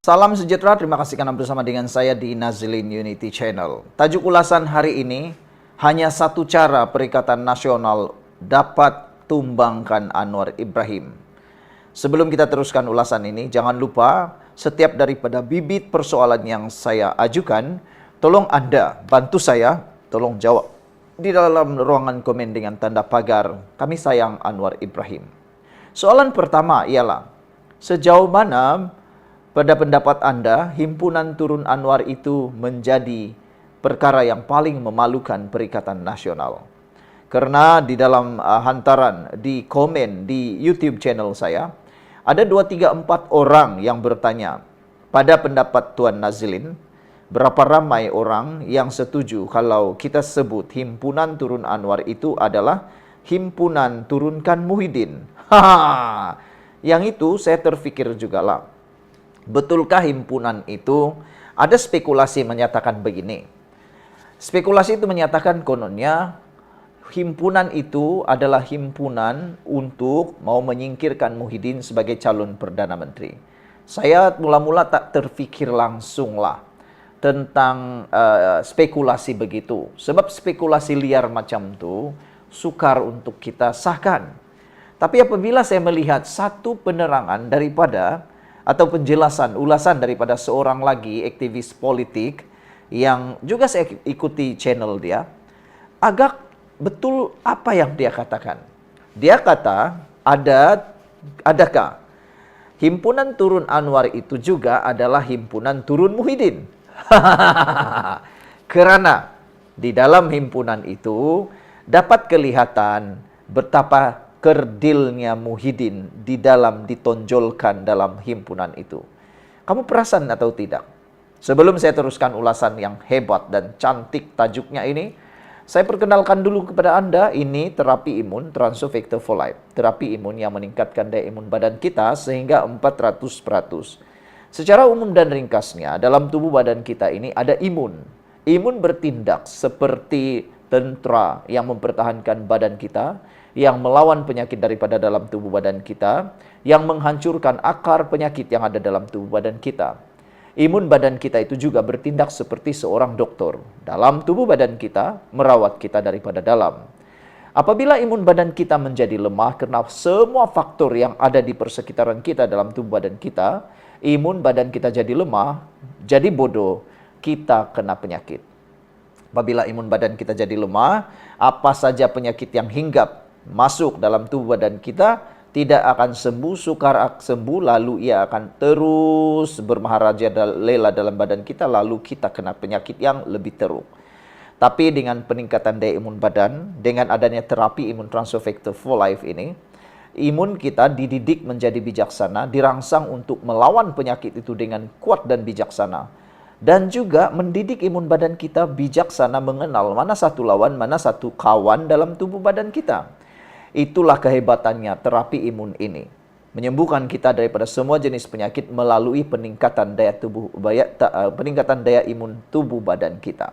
Salam sejahtera, terima kasih karena bersama dengan saya di Nazilin Unity Channel. Tajuk ulasan hari ini, hanya satu cara Perikatan Nasional dapat tumbangkan Anwar Ibrahim. Sebelum kita teruskan ulasan ini, jangan lupa setiap daripada bibit persoalan yang saya ajukan, tolong Anda bantu saya, tolong jawab di dalam ruangan komen dengan tanda pagar, kami sayang Anwar Ibrahim. Soalan pertama ialah, sejauh mana pada pendapat Anda, himpunan turun Anwar itu menjadi perkara yang paling memalukan Perikatan Nasional? Karena di dalam hantaran, di komen, di YouTube channel saya, ada 2, 3, 4 orang yang bertanya, pada pendapat Tuan Nazilin, berapa ramai orang yang setuju kalau kita sebut himpunan turun Anwar itu adalah himpunan turunkan Muhyiddin? Yang itu saya terfikir juga lah. Betulkah himpunan itu? Ada spekulasi menyatakan begini. Spekulasi itu menyatakan kononnya himpunan itu adalah himpunan untuk mau menyingkirkan Muhyiddin sebagai calon Perdana Menteri. Saya mula-mula tak terfikir langsung lah tentang spekulasi begitu. Sebab spekulasi liar macam itu sukar untuk kita sahkan. Tapi apabila saya melihat satu penerangan daripada atau penjelasan, ulasan daripada seorang lagi aktivis politik yang juga saya ikuti channel dia, agak betul apa yang dia katakan. Dia kata, adakah himpunan turun Anwar itu juga adalah himpunan turun Muhyiddin? Karena di dalam himpunan itu dapat kelihatan betapa kerdilnya Muhyiddin di dalam ditonjolkan dalam himpunan itu. Kamu perasan atau tidak? Sebelum saya teruskan ulasan yang hebat dan cantik tajuknya ini, saya perkenalkan dulu kepada Anda, ini terapi imun Transo Factor for Life. Terapi imun yang meningkatkan daya imun badan kita sehingga 400%. Secara umum dan ringkasnya, dalam tubuh badan kita ini ada imun. Imun bertindak seperti tentara yang mempertahankan badan kita, yang melawan penyakit daripada dalam tubuh badan kita, yang menghancurkan akar penyakit yang ada dalam tubuh badan kita. Imun badan kita itu juga bertindak seperti seorang dokter dalam tubuh badan kita, merawat kita daripada dalam. Apabila imun badan kita menjadi lemah karena semua faktor yang ada di persekitaran kita dalam tubuh badan kita, imun badan kita jadi lemah, jadi bodoh, kita kena penyakit. Apabila imun badan kita jadi lemah, apa saja penyakit yang hinggap masuk dalam tubuh badan kita tidak akan sembuh, sukar sembuh, lalu ia akan terus bermaharaja lela dalam badan kita, lalu kita kena penyakit yang lebih teruk. Tapi dengan peningkatan daya imun badan, dengan adanya terapi imun Transo Factor for Life ini, imun kita dididik menjadi bijaksana, dirangsang untuk melawan penyakit itu dengan kuat dan bijaksana. Dan juga mendidik imun badan kita bijaksana mengenal mana satu lawan, mana satu kawan dalam tubuh badan kita. Itulah kehebatannya terapi imun ini. Menyembuhkan kita daripada semua jenis penyakit melalui peningkatan daya imun tubuh badan kita.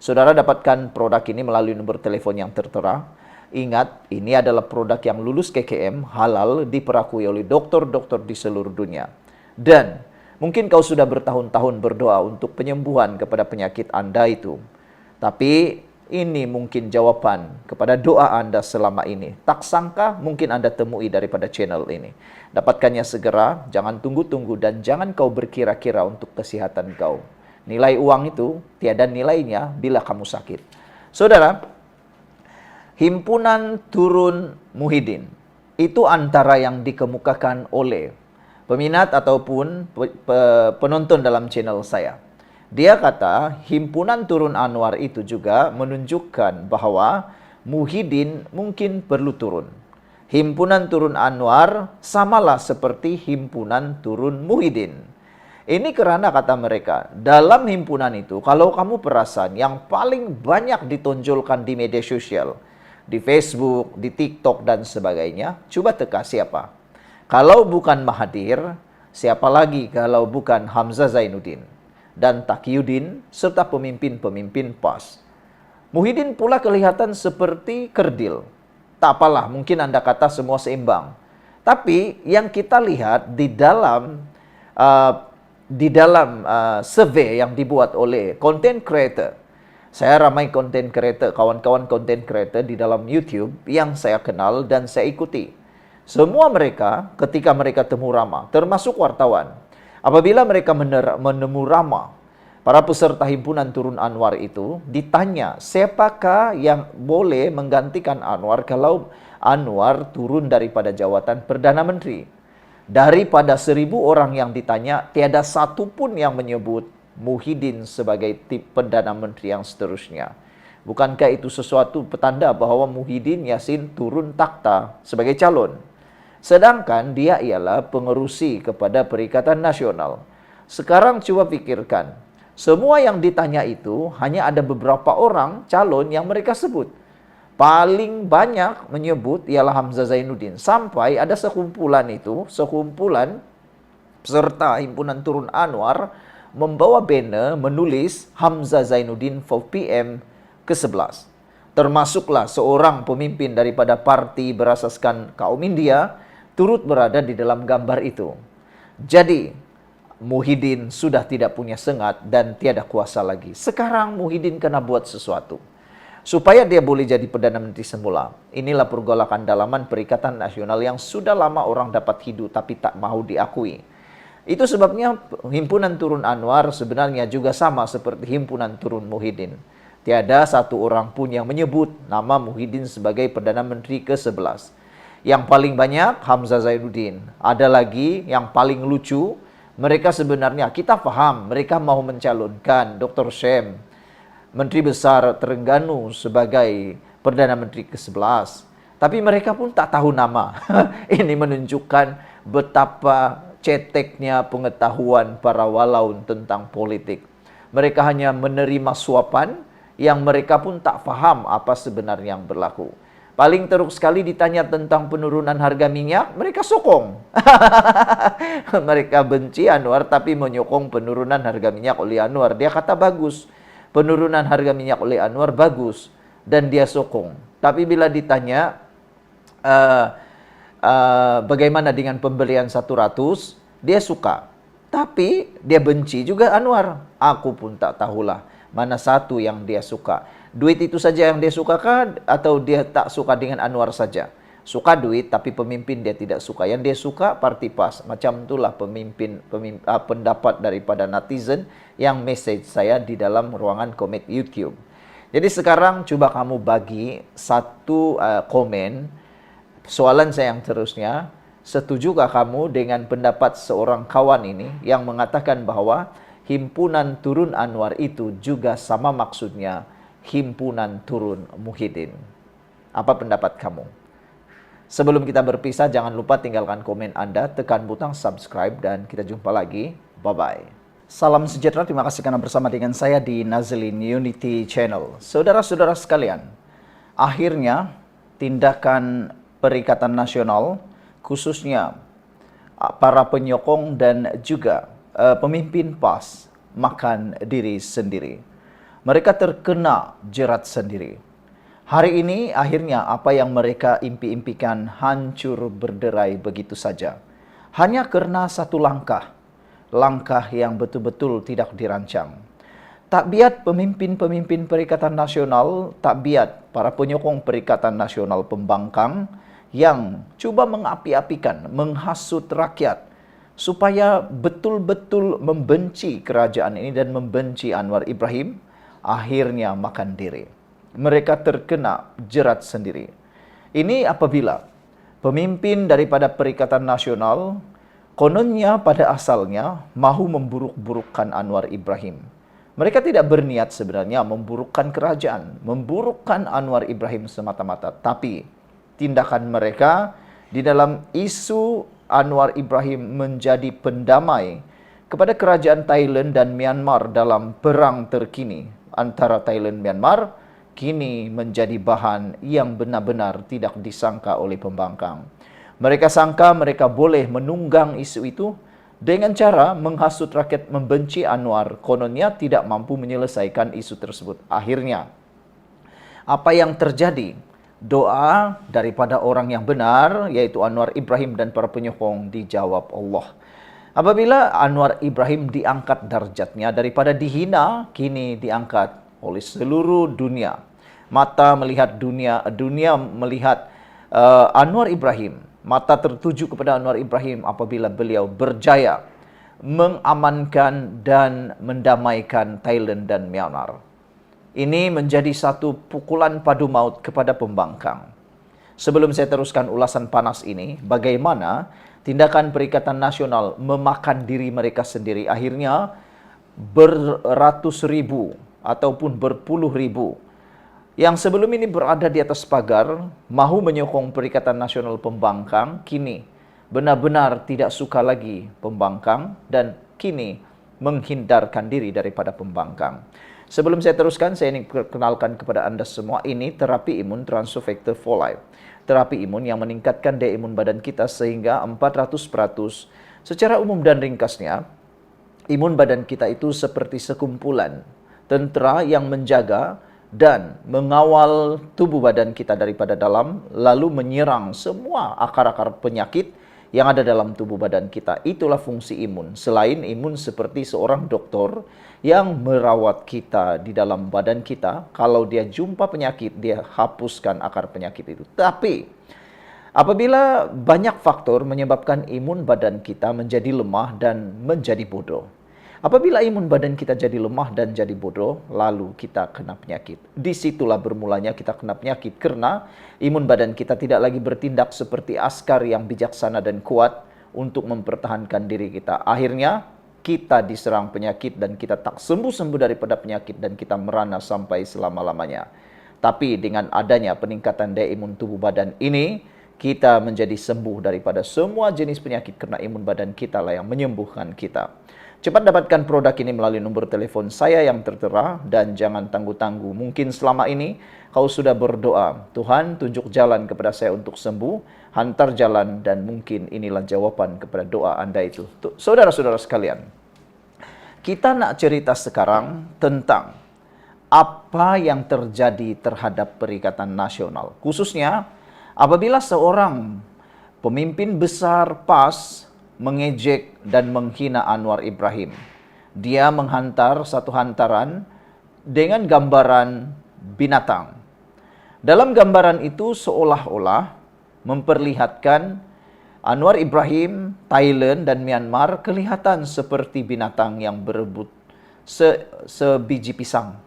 Saudara dapatkan produk ini melalui nomor telepon yang tertera. Ingat, ini adalah produk yang lulus KKM, halal, diperakui oleh dokter-dokter di seluruh dunia. Dan mungkin kau sudah bertahun-tahun berdoa untuk penyembuhan kepada penyakit Anda itu. Tapi ini mungkin jawaban kepada doa Anda selama ini. Tak sangka mungkin Anda temui daripada channel ini. Dapatkannya segera, jangan tunggu-tunggu dan jangan kau berkira-kira untuk kesehatan kau. Nilai uang itu tiada nilainya bila kamu sakit. Saudara, himpunan turun Muhyiddin itu antara yang dikemukakan oleh peminat ataupun penonton dalam channel saya. Dia kata himpunan turun Anwar itu juga menunjukkan bahwa Muhyiddin mungkin perlu turun. Himpunan turun Anwar samalah seperti himpunan turun Muhyiddin. Ini karena kata mereka, dalam himpunan itu kalau kamu perasan yang paling banyak ditonjolkan di media sosial, di Facebook, di TikTok dan sebagainya, coba teka siapa? Kalau bukan Mahathir, siapa lagi kalau bukan Hamzah Zainuddin dan Taqiyuddin serta pemimpin-pemimpin PAS. Muhyiddin pula kelihatan seperti kerdil. Tak apalah, mungkin Anda kata semua seimbang. Tapi yang kita lihat di dalam di dalam survei yang dibuat oleh content creator. Saya ramai content creator, kawan-kawan content creator di dalam YouTube yang saya kenal dan saya ikuti. Semua mereka ketika mereka temu Rama, termasuk wartawan, apabila mereka menemu Rama, para peserta himpunan Turun Anwar itu ditanya, siapakah yang boleh menggantikan Anwar kalau Anwar turun daripada jawatan Perdana Menteri? Daripada 1.000 orang yang ditanya, tiada satu pun yang menyebut Muhyiddin sebagai Perdana Menteri yang seterusnya. Bukankah itu sesuatu petanda bahawa Muhyiddin Yassin turun takhta sebagai calon? Sedangkan dia ialah pengerusi kepada Perikatan Nasional. Sekarang cuba pikirkan, semua yang ditanya itu hanya ada beberapa orang calon yang mereka sebut. Paling banyak menyebut ialah Hamzah Zainuddin. Sampai ada sekumpulan peserta himpunan Turun Anwar membawa banner menulis Hamzah Zainuddin for PM ke-11. Termasuklah seorang pemimpin daripada parti berasaskan kaum India turut berada di dalam gambar itu. Jadi, Muhyiddin sudah tidak punya sengat dan tiada kuasa lagi. Sekarang Muhyiddin kena buat sesuatu supaya dia boleh jadi Perdana Menteri semula. Inilah pergolakan dalaman Perikatan Nasional yang sudah lama orang dapat hidup tapi tak mahu diakui. Itu sebabnya himpunan Turun Anwar sebenarnya juga sama seperti himpunan Turun Muhyiddin. Tiada satu orang pun yang menyebut nama Muhyiddin sebagai Perdana Menteri ke-11. Yang paling banyak Hamzah Zainuddin. Ada lagi yang paling lucu, mereka sebenarnya kita faham mereka mau mencalonkan Dr. Syem, Menteri Besar Terengganu sebagai Perdana Menteri ke-11. Tapi mereka pun tak tahu nama. Ini menunjukkan betapa ceteknya pengetahuan para walaun tentang politik. Mereka hanya menerima suapan yang mereka pun tak faham apa sebenarnya yang berlaku. Paling teruk sekali ditanya tentang penurunan harga minyak, mereka sokong. Mereka benci Anwar tapi menyokong penurunan harga minyak oleh Anwar. Dia kata bagus. Penurunan harga minyak oleh Anwar bagus. Dan dia sokong. Tapi bila ditanya, bagaimana dengan pembelian 100, dia suka. Tapi dia benci juga Anwar. Aku pun tak tahulah mana satu yang dia suka. Duit itu saja yang dia suka kah? Atau dia tak suka dengan Anwar saja? Suka duit tapi pemimpin dia tidak suka. Yang dia suka parti PAS. Macam itulah pendapat daripada netizen yang message saya di dalam ruangan komen YouTube. Jadi sekarang coba kamu bagi satu komen. Soalan saya yang terusnya, setujukah kamu dengan pendapat seorang kawan ini yang mengatakan bahwa himpunan Turun Anwar itu juga sama maksudnya himpunan Turun Muhyiddin? Apa pendapat kamu? Sebelum kita berpisah, jangan lupa tinggalkan komen Anda, tekan butang subscribe, dan kita jumpa lagi. Bye-bye. Salam sejahtera, terima kasih karena bersama dengan saya di Nazlin Unity Channel. Saudara-saudara sekalian, akhirnya tindakan Perikatan Nasional, khususnya para penyokong dan juga pemimpin PAS, makan diri sendiri. Mereka terkena jerat sendiri. Hari ini akhirnya apa yang mereka impi-impikan hancur berderai begitu saja. Hanya karena satu langkah yang betul-betul tidak dirancang. Tak biat pemimpin-pemimpin Perikatan Nasional, tak biat para penyokong Perikatan Nasional pembangkang yang cuba mengapi-apikan, menghasut rakyat supaya betul-betul membenci kerajaan ini dan membenci Anwar Ibrahim, akhirnya makan diri. Mereka terkena jerat sendiri. Ini apabila pemimpin daripada Perikatan Nasional kononnya pada asalnya mahu memburuk-burukkan Anwar Ibrahim. Mereka tidak berniat sebenarnya memburukkan kerajaan, memburukkan Anwar Ibrahim semata-mata, tapi tindakan mereka di dalam isu Anwar Ibrahim menjadi pendamai kepada kerajaan Thailand dan Myanmar dalam perang terkini antara Thailand dan Myanmar, kini menjadi bahan yang benar-benar tidak disangka oleh pembangkang. Mereka sangka mereka boleh menunggang isu itu dengan cara menghasut rakyat membenci Anwar, kononnya tidak mampu menyelesaikan isu tersebut. Akhirnya, apa yang terjadi? Doa daripada orang yang benar, yaitu Anwar Ibrahim dan para penyokong, dijawab Allah. Apabila Anwar Ibrahim diangkat darjatnya daripada dihina, kini diangkat oleh seluruh dunia. Mata melihat dunia, dunia melihat Anwar Ibrahim. Mata tertuju kepada Anwar Ibrahim apabila beliau berjaya mengamankan dan mendamaikan Thailand dan Myanmar. Ini menjadi satu pukulan padu maut kepada pembangkang. Sebelum saya teruskan ulasan panas ini, bagaimana tindakan Perikatan Nasional memakan diri mereka sendiri, akhirnya beratus ribu ataupun berpuluh ribu yang sebelum ini berada di atas pagar, mahu menyokong Perikatan Nasional Pembangkang, kini benar-benar tidak suka lagi pembangkang dan kini menghindarkan diri daripada pembangkang. Sebelum saya teruskan, saya ingin kenalkan kepada Anda semua, ini terapi imun Transofector for Life. Terapi imun yang meningkatkan daya imun badan kita sehingga 400%. Secara umum dan ringkasnya, imun badan kita itu seperti sekumpulan tentara yang menjaga dan mengawal tubuh badan kita daripada dalam, lalu menyerang semua akar-akar penyakit yang ada dalam tubuh badan kita. Itulah fungsi imun. Selain imun seperti seorang dokter yang merawat kita di dalam badan kita, kalau dia jumpa penyakit, dia hapuskan akar penyakit itu. Tapi apabila banyak faktor menyebabkan imun badan kita menjadi lemah dan menjadi bodoh. Apabila imun badan kita jadi lemah dan jadi bodoh, lalu kita kena penyakit. Disitulah bermulanya kita kena penyakit, karena imun badan kita tidak lagi bertindak seperti askar yang bijaksana dan kuat untuk mempertahankan diri kita. Akhirnya kita diserang penyakit dan kita tak sembuh-sembuh daripada penyakit dan kita merana sampai selama-lamanya. Tapi dengan adanya peningkatan daya imun tubuh badan ini, kita menjadi sembuh daripada semua jenis penyakit karena imun badan kita lah yang menyembuhkan kita. Cepat dapatkan produk ini melalui nomor telepon saya yang tertera dan jangan tangguh-tangguh. Mungkin selama ini kau sudah berdoa, Tuhan tunjuk jalan kepada saya untuk sembuh, hantar jalan, dan mungkin inilah jawaban kepada doa Anda itu. Saudara-saudara sekalian, kita nak cerita sekarang tentang apa yang terjadi terhadap Perikatan Nasional. Khususnya apabila seorang pemimpin besar PAS mengejek dan menghina Anwar Ibrahim. Dia menghantar satu hantaran dengan gambaran binatang. Dalam gambaran itu seolah-olah memperlihatkan Anwar Ibrahim, Thailand dan Myanmar kelihatan seperti binatang yang berebut sebiji pisang.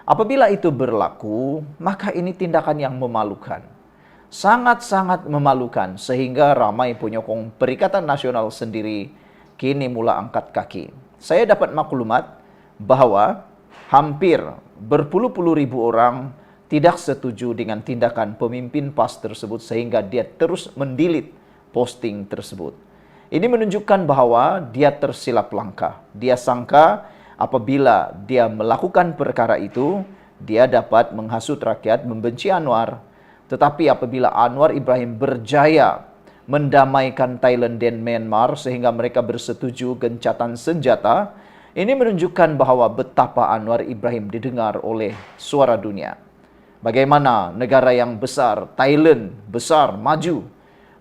Apabila itu berlaku, maka ini tindakan yang memalukan. Sangat-sangat memalukan sehingga ramai penyokong Perikatan Nasional sendiri kini mula angkat kaki. Saya dapat maklumat bahwa hampir berpuluh-puluh ribu orang tidak setuju dengan tindakan pemimpin PAS tersebut sehingga dia terus mendelete posting tersebut. Ini menunjukkan bahwa dia tersilap langkah. Dia sangka apabila dia melakukan perkara itu, dia dapat menghasut rakyat membenci Anwar. Tetapi apabila Anwar Ibrahim berjaya mendamaikan Thailand dan Myanmar sehingga mereka bersetuju gencatan senjata, ini menunjukkan bahwa betapa Anwar Ibrahim didengar oleh suara dunia. Bagaimana negara yang besar, Thailand besar, maju,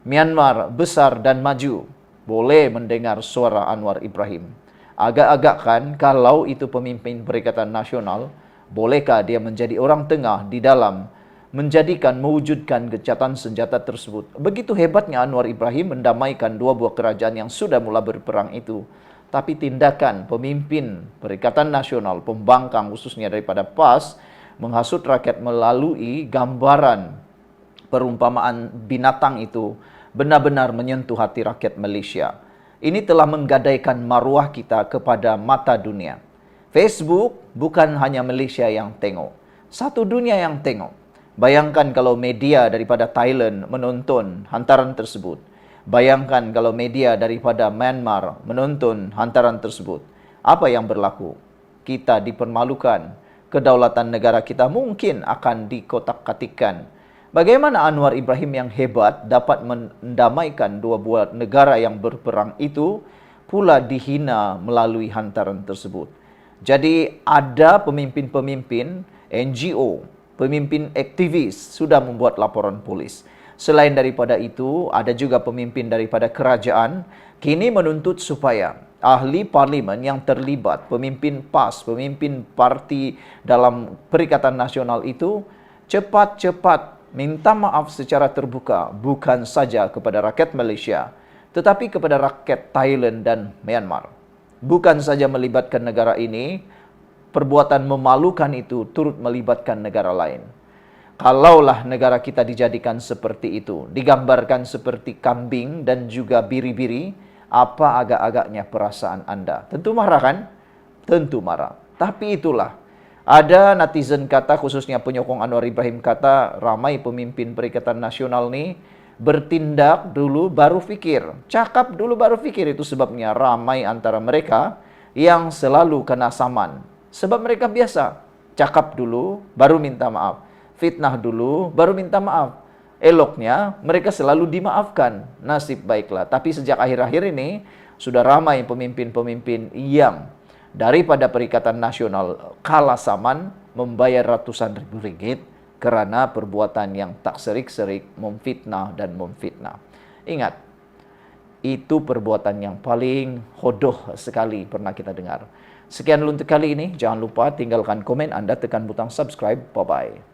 Myanmar besar dan maju, boleh mendengar suara Anwar Ibrahim. Agak-agak kan kalau itu pemimpin Perikatan Nasional, bolehkah dia menjadi orang tengah di dalam mewujudkan gencatan senjata tersebut. Begitu hebatnya Anwar Ibrahim mendamaikan dua buah kerajaan yang sudah mula berperang itu. Tapi tindakan pemimpin Perikatan Nasional, pembangkang khususnya daripada PAS, menghasut rakyat melalui gambaran perumpamaan binatang itu benar-benar menyentuh hati rakyat Malaysia. Ini telah menggadaikan maruah kita kepada mata dunia. Facebook bukan hanya Malaysia yang tengok, satu dunia yang tengok. Bayangkan kalau media daripada Thailand menonton hantaran tersebut. Bayangkan kalau media daripada Myanmar menonton hantaran tersebut. Apa yang berlaku? Kita dipermalukan. Kedaulatan negara kita mungkin akan dikotak-katikkan. Bagaimana Anwar Ibrahim yang hebat dapat mendamaikan dua buah negara yang berperang itu pula dihina melalui hantaran tersebut. Jadi ada pemimpin-pemimpin NGO, pemimpin aktivis sudah membuat laporan polis. Selain daripada itu, ada juga pemimpin daripada kerajaan kini menuntut supaya ahli parlimen yang terlibat, pemimpin PAS, pemimpin parti dalam Perikatan Nasional itu cepat-cepat minta maaf secara terbuka, bukan saja kepada rakyat Malaysia, tetapi kepada rakyat Thailand dan Myanmar. Bukan saja melibatkan negara ini, perbuatan memalukan itu turut melibatkan negara lain. Kalaulah negara kita dijadikan seperti itu, digambarkan seperti kambing dan juga biri-biri, apa agak-agaknya perasaan Anda? Tentu marah kan? Tentu marah. Tapi itulah, ada netizen kata, khususnya penyokong Anwar Ibrahim kata, ramai pemimpin Perikatan Nasional nih bertindak dulu baru fikir. Cakap dulu baru fikir, itu sebabnya ramai antara mereka yang selalu kena saman. Sebab mereka biasa, cakap dulu baru minta maaf. Fitnah dulu, baru minta maaf. Eloknya, mereka selalu dimaafkan. Nasib baiklah. Tapi sejak akhir-akhir ini, sudah ramai pemimpin-pemimpin yang daripada Perikatan Nasional kalah saman, membayar ratusan ribu ringgit karena perbuatan yang tak serik-serik, memfitnah dan memfitnah. Ingat, itu perbuatan yang paling hodoh sekali pernah kita dengar. Sekian dulu untuk kali ini. Jangan lupa tinggalkan komen Anda, tekan butang subscribe. Bye-bye.